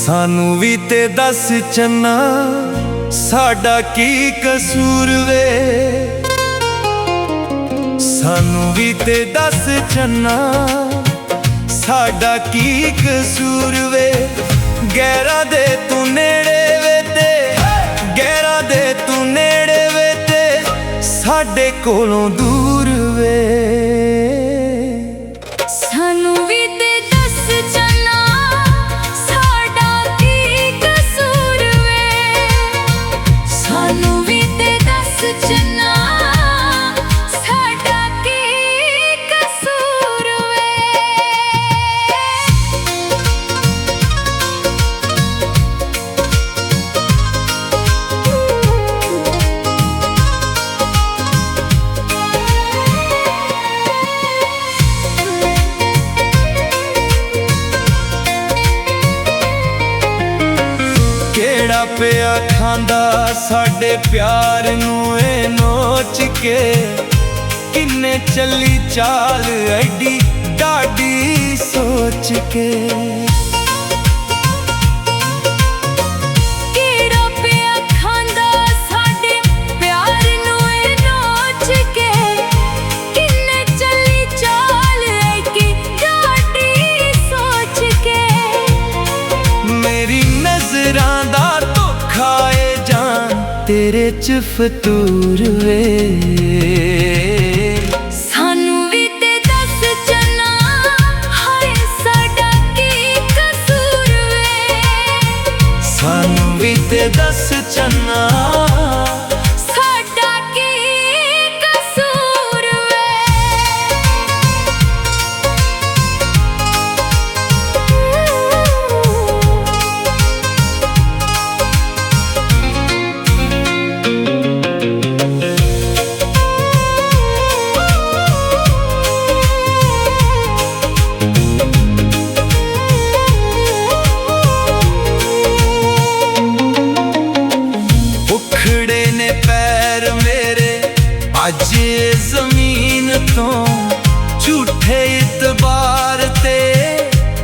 सानू भी ते दस चन्ना साडा की कसूर वे। सानू भी ते दस चन्ना साडा की कसूर वे। गैरा दे तू नेड़े वे ते गैरा दे तू नेड़े वे ते साडे कोलों दूर वे। सानू भी ते दस चन्ना साडा की कसूर वे। सानू भी ते दस चन्ना साडा की कसूर वे। केड़ा पिया खांदा साडे प्यार नूं ए नोच के। किन्ने चली चाल एडी डाडी सोच के। केड़ा पिया खांदा साडे प्यार नूं ए नोच के। किन्ने चली चाल एडी डाडी सोच के। मेरी नजरां दा धोखा ए जान तेरे च फतूर वे। सानू भी ते दस चन्ना हाय साडा की कसूर वे। सानू भी ते दस चन्ना साडा की कसूर वे। उखड़े ने पैर मेरे अज जमीन तो। झूठे इतबार ते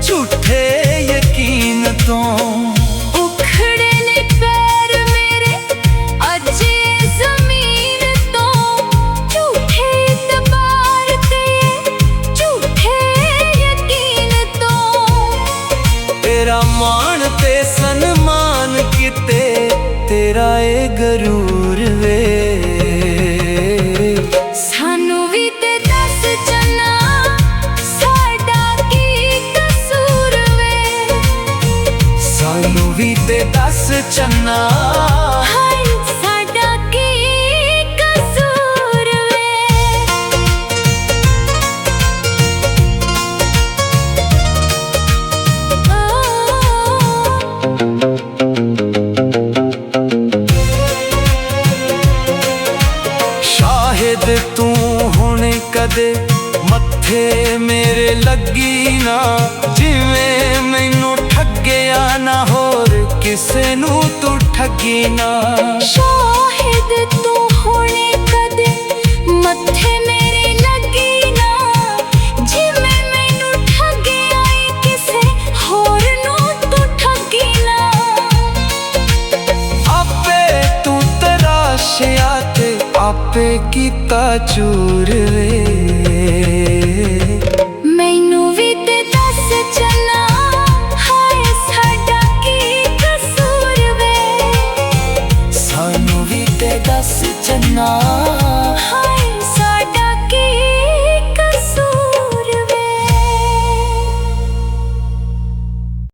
झूठे यकीन तो। उखड़े ने पैर मेरे अज जमीन तो। झूठे इतबार ते झूठे यकीन तो। तेरा मान ते सन्मान किते तेरा ए गरूर वे। सानू भी ते दस चन्ना साडा की कसूर वे। सानू भी ते दस चन्ना हाय साडा की कसूर वे। शाहिद तू हुण कदे मत्थे मेरे लगी ना। जिवें मैनू ठगिया ना होर किसे नू तू ठगी ना। शाहिद तू हुणे कदे मत्थे मेरे लगी ना। जिवें मैनू ठगिया ए किसे होर नू तू ठगी ना। आपे तू तराशिया ते आपे कीता चूर वे। मैनू भी ते दस चन्ना हाय साडा की कसूर वे। सानू भी ते दस चन्ना